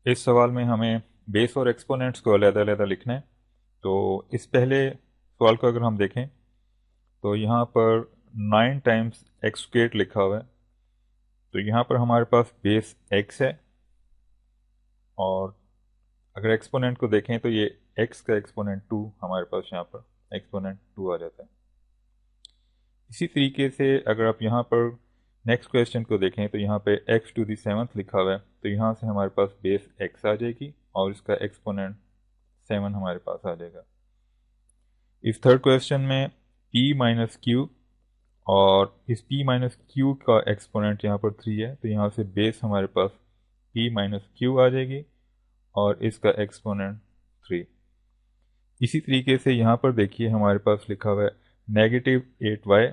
इस सवाल में हमें बेस और एक्सपोनेंट्स को अलग-अलग लिखना है। तो इस पहले सवाल को अगर हम देखें तो यहाँ पर 9 टाइम्स एक्स स्क्वेयर लिखा हुआ है। तो यहाँ पर हमारे पास बेस एक्स है और अगर एक्सपोनेंट को देखें तो ये एक्स का एक्सपोनेंट 2 हमारे पास यहाँ पर एक्सपोनेंट 2 आ जाता है। इसी तरीके से अगर आप यहाँ पर नेक्स्ट क्वेश्चन को देखें तो यहाँ पे एक्स टू दी सेवन्थ लिखा हुआ है। तो यहाँ से हमारे पास बेस एक्स आ जाएगी और इसका एक्सपोनेंट 7 हमारे पास आ जाएगा। इस थर्ड क्वेश्चन में p माइनस क्यू और इस p माइनस क्यू का एक्सपोनेंट यहाँ पर 3 है। तो यहाँ से बेस हमारे पास p माइनस क्यू आ जाएगी और इसका एक्सपोनेंट 3। इसी तरीके से यहाँ पर देखिए हमारे पास लिखा हुआ है -8y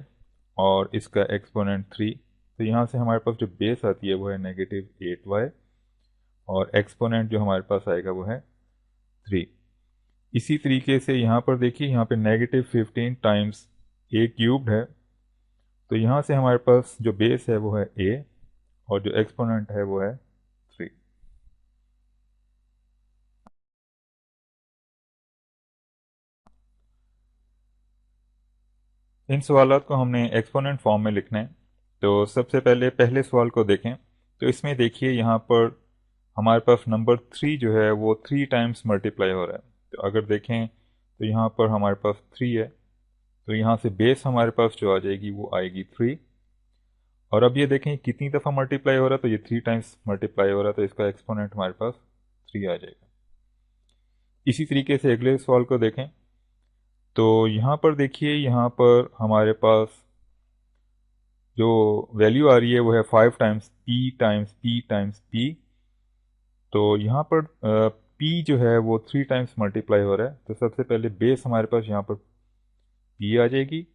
और इसका एक्सपोनेंट 3। तो यहाँ से हमारे पास जो बेस आती है वो है -8y और एक्सपोनेंट जो हमारे पास आएगा वो है 3। इसी तरीके से यहाँ पर देखिए यहाँ पे -15 टाइम्स a क्यूब्ड है। तो यहाँ से हमारे पास जो बेस है वो है a और जो एक्सपोनेंट है वो है 3। इन सवालात को हमने एक्सपोनेंट फॉर्म में लिखना है। तो सबसे पहले पहले सवाल को देखें तो इसमें देखिए यहाँ पर हमारे पास नंबर 3 जो है वो 3 टाइम्स मल्टीप्लाई हो रहा है। तो अगर देखें तो यहाँ पर हमारे पास 3 है। तो यहाँ से बेस हमारे पास जो आ जाएगी वो आएगी 3। और अब ये देखें कितनी दफ़ा मल्टीप्लाई हो रहा है। तो ये 3 टाइम्स मल्टीप्लाई हो रहा है तो इसका एक्सपोनेंट हमारे पास 3 आ जाएगा। इसी तरीके से अगले सवाल को देखें तो यहाँ पर देखिए यहाँ पर हमारे पास जो वैल्यू आ रही है वो है 5 times P times P times P. तो यहाँ पर पी जो है वो 3 टाइम्स मल्टीप्लाई हो रहा है। तो सबसे पहले बेस हमारे पास यहाँ पर पी आ जाएगी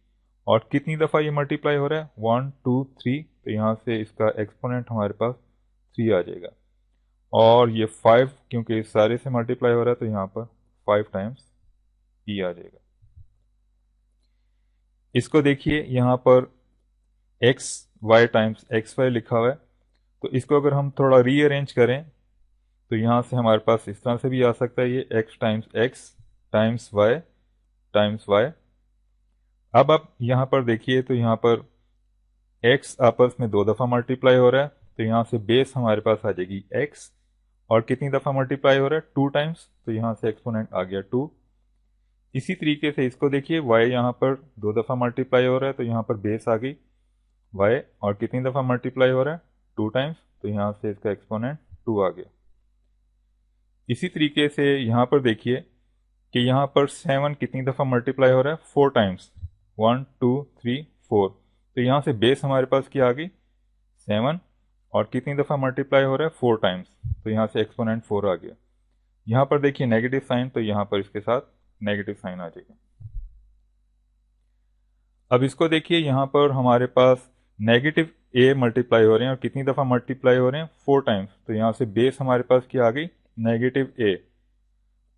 और कितनी दफ़ा ये मल्टीप्लाई हो रहा है 1 2 3। तो यहाँ से इसका एक्सपोनेंट हमारे पास 3 आ जाएगा और ये 5 क्योंकि इस सारे से मल्टीप्लाई हो रहा है तो यहाँ पर 5 टाइम्स पी आ जाएगा। इसको देखिए यहाँ पर x y times x y लिखा हुआ है। तो इसको अगर हम थोड़ा रीअरेंज करें तो यहाँ से हमारे पास इस तरह से भी आ सकता है ये एक्स टाइम्स वाई। अब आप यहाँ पर देखिए तो यहाँ पर एक्स आपस में 2 दफ़ा मल्टीप्लाई हो रहा है। तो यहाँ से बेस हमारे पास आ जाएगी एक्स और कितनी दफ़ा मल्टीप्लाई हो रहा है 2 टाइम्स। तो यहाँ से एक्सपोनेंट आ गया 2। इसी तरीके से इसको देखिए वाई यहाँ पर 2 दफ़ा मल्टीप्लाई हो रहा है। तो यहाँ पर बेस आ गई वाई और कितनी दफ़ा मल्टीप्लाई हो रहा है 2 टाइम्स। तो यहाँ से इसका एक्सपोनेंट 2 आ गया। इसी तरीके से यहाँ पर देखिए कि यहाँ पर 7 कितनी दफ़ा मल्टीप्लाई हो रहा है 4 टाइम्स 1 2 3 4। तो यहाँ से बेस हमारे पास क्या आ गई 7 और कितनी दफ़ा मल्टीप्लाई हो रहा है 4 टाइम्स। तो यहाँ से एक्सपोनेंट 4 आ गया। यहाँ पर देखिए नेगेटिव साइन तो यहाँ पर इसके साथ नेगेटिव साइन आ जाएगा। अब इसको देखिए यहाँ पर हमारे पास नेगेटिव ए मल्टीप्लाई हो रहे हैं और कितनी दफ़ा मल्टीप्लाई हो रहे हैं 4 टाइम्स। तो यहाँ से बेस हमारे पास क्या आ गई नेगेटिव ए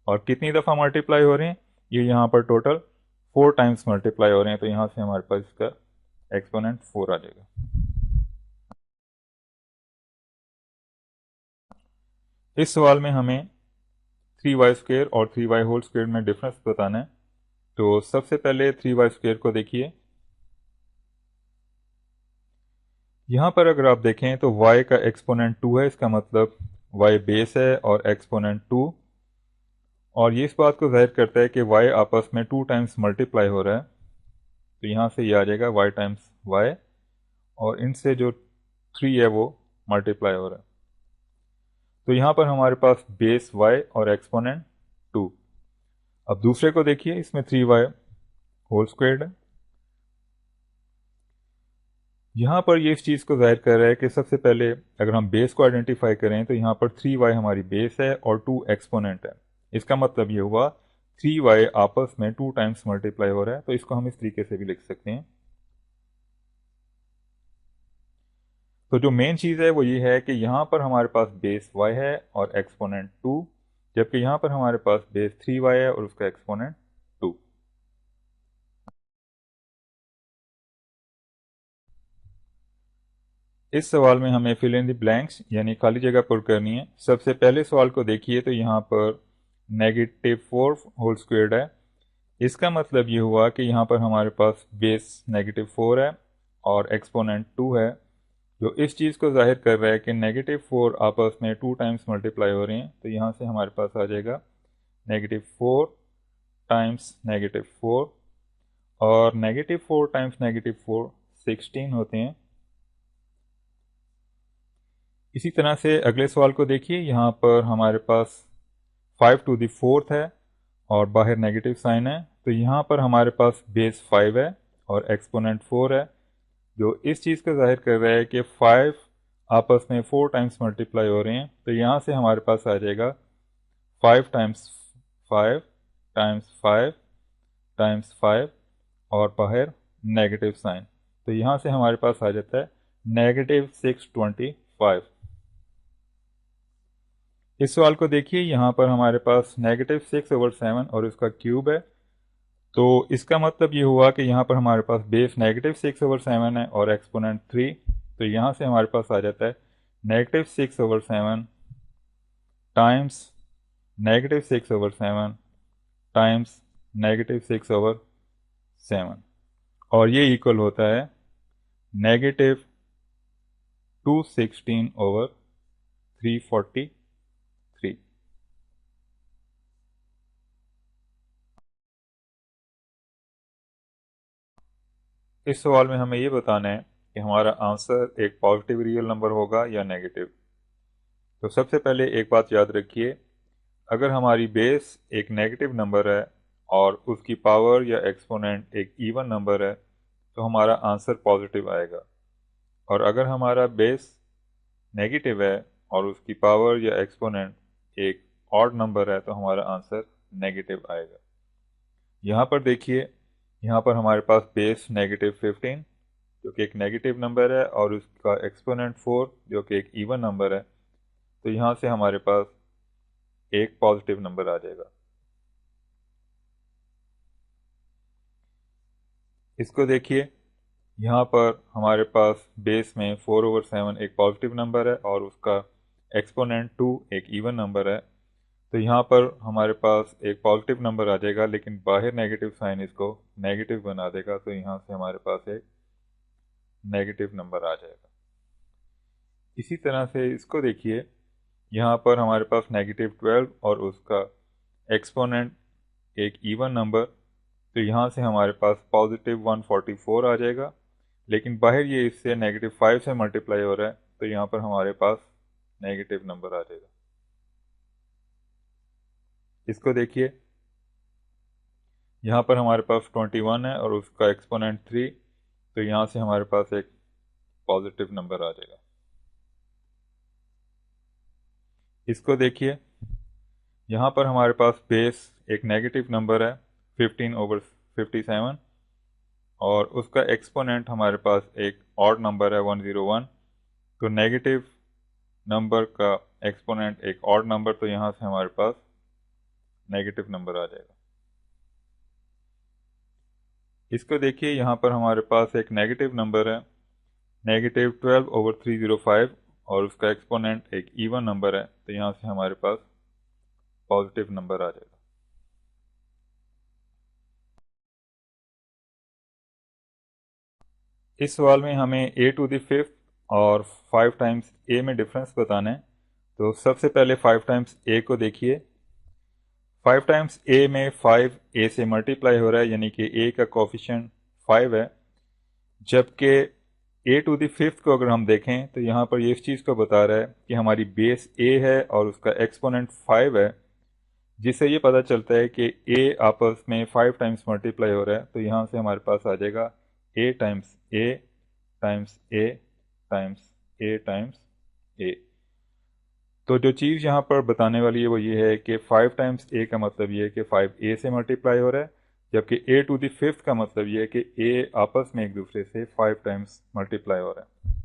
और कितनी दफ़ा मल्टीप्लाई हो रहे हैं ये यहाँ पर टोटल 4 टाइम्स मल्टीप्लाई हो रहे हैं। तो यहाँ से हमारे पास इसका एक्सपोनेंट 4 आ जाएगा। इस सवाल में हमें 3y² और 3y² में डिफरेंस बताना है। तो सबसे पहले 3y² को देखिए। यहाँ पर अगर आप देखें तो y का एक्सपोनेंट 2 है। इसका मतलब y बेस है और एक्सपोनेंट 2। और ये इस बात को जाहिर करता है कि y आपस में 2 टाइम्स मल्टीप्लाई हो रहा है। तो यहाँ से ये आ जाएगा y टाइम्स y और इनसे जो 3 है वो मल्टीप्लाई हो रहा है। तो यहाँ पर हमारे पास बेस y और एक्सपोनेंट 2। अब दूसरे को देखिए इसमें 3y² है। यहाँ पर ये इस चीज़ को जाहिर कर रहा है कि सबसे पहले अगर हम बेस को आइडेंटिफाई करें तो यहाँ पर 3y हमारी बेस है और 2 एक्सपोनेंट है। इसका मतलब ये हुआ 3y आपस में 2 टाइम्स मल्टीप्लाई हो रहा है। तो इसको हम इस तरीके से भी लिख सकते हैं। तो जो मेन चीज़ है वो ये है कि यहाँ पर हमारे पास बेस y है और एक्सपोनेंट 2 जबकि यहाँ पर हमारे पास बेस 3y है और उसका एक्सपोनेंट 2। इस सवाल में हमें फिल इन द ब्लैंक्स यानी खाली जगह पुर करनी है। सबसे पहले सवाल को देखिए तो यहाँ पर -4 होल स्क्वायर्ड है। इसका मतलब ये हुआ कि यहाँ पर हमारे पास बेस -4 है और एक्सपोनेंट 2 है, जो इस चीज़ को जाहिर कर रहा है कि -4 आपस में 2 टाइम्स मल्टीप्लाई हो रहे हैं। तो यहाँ से हमारे पास आ जाएगा -4 टाइम्स -4, और -4 टाइम्स -4 16 होते हैं। इसी तरह से अगले सवाल को देखिए, यहाँ पर हमारे पास 5 टू द फोर्थ है और बाहर नेगेटिव साइन है। तो यहाँ पर हमारे पास बेस 5 है और एक्सपोनेंट 4 है, जो इस चीज़ को जाहिर कर रहा है कि 5 आपस में 4 टाइम्स मल्टीप्लाई हो रहे हैं। तो यहाँ से हमारे पास आ जाएगा 5 टाइम्स 5 टाइम्स 5 टाइम्स 5 और बाहर नेगेटिव साइन। तो यहाँ से हमारे पास आ जाता है -625। इस सवाल को देखिए, यहाँ पर हमारे पास -6/7 और इसका क्यूब है। तो इसका मतलब ये हुआ कि यहाँ पर हमारे पास बेस -6/7 है और एक्सपोनेंट 3। तो यहाँ से हमारे पास आ जाता है -6/7 टाइम्स -6/7 टाइम्स -6/7, और ये इक्वल होता है -216/343। इस सवाल में हमें ये बताना है कि हमारा आंसर एक पॉजिटिव रियल नंबर होगा या नेगेटिव। तो सबसे पहले एक बात याद रखिए, अगर हमारी बेस एक नेगेटिव नंबर है और उसकी पावर या एक्सपोनेंट एक इवन नंबर है तो हमारा आंसर पॉजिटिव आएगा, और अगर हमारा बेस नेगेटिव है और उसकी पावर या एक्सपोनेंट एक ऑड नंबर है तो हमारा आंसर नेगेटिव आएगा। यहाँ पर देखिए, यहाँ पर हमारे पास बेस -15 जो कि एक नेगेटिव नंबर है और उसका एक्सपोनेंट 4 जो कि एक इवन नंबर है। तो यहाँ से हमारे पास एक पॉजिटिव नंबर आ जाएगा। इसको देखिए, यहाँ पर हमारे पास बेस में 4/7 एक पॉजिटिव नंबर है और उसका एक्सपोनेंट 2 एक इवन नंबर है। तो यहाँ पर हमारे पास एक पॉजिटिव नंबर आ जाएगा, लेकिन बाहर नेगेटिव साइन इसको नेगेटिव बना देगा। तो यहाँ से हमारे पास एक नेगेटिव नंबर आ जाएगा। इसी तरह से इसको देखिए, यहाँ पर हमारे पास -12 और उसका एक्सपोनेंट एक इवन नंबर। तो यहाँ से हमारे पास पॉजिटिव 144 आ जाएगा, लेकिन बाहर ये इससे -5 से मल्टीप्लाई हो रहा है। तो यहाँ पर हमारे पास नेगेटिव नंबर आ जाएगा। इसको देखिए, यहाँ पर हमारे पास 21 है और उसका एक्सपोनेंट 3। तो यहाँ से हमारे पास एक पॉजिटिव नंबर आ जाएगा। इसको देखिए, यहाँ पर हमारे पास बेस एक नेगेटिव नंबर है 15/57 और उसका एक्सपोनेंट हमारे पास एक ऑड नंबर है 101। तो नेगेटिव नंबर का एक्सपोनेंट एक ऑड नंबर, तो यहाँ से हमारे पास नेगेटिव नंबर आ जाएगा। इसको देखिए, यहाँ पर हमारे पास एक नेगेटिव नंबर है -12/305 और उसका एक्सपोनेंट एक इवन नंबर है। तो यहाँ से हमारे पास पॉजिटिव नंबर आ जाएगा। इस सवाल में हमें a⁵ और 5 टाइम्स a में डिफरेंस बताना है। तो सबसे पहले 5 टाइम्स a को देखिए। 5 टाइम्स a में 5 a से मल्टीप्लाई हो रहा है, यानी कि a का कोफिशिएंट 5 है। जबकि a⁵ को अगर हम देखें तो यहाँ पर ये इस चीज़ को बता रहा है कि हमारी बेस a है और उसका एक्सपोनेंट 5 है, जिससे ये पता चलता है कि a आपस में 5 टाइम्स मल्टीप्लाई हो रहा है। तो यहाँ से हमारे पास आ जाएगा a times a times a times a times a। तो जो चीज़ यहाँ पर बताने वाली है वो ये है कि 5 टाइम्स a का मतलब ये है कि 5a से मल्टीप्लाई हो रहा है, जबकि a⁵ का मतलब ये है कि a आपस में एक दूसरे से 5 टाइम्स मल्टीप्लाई हो रहा है।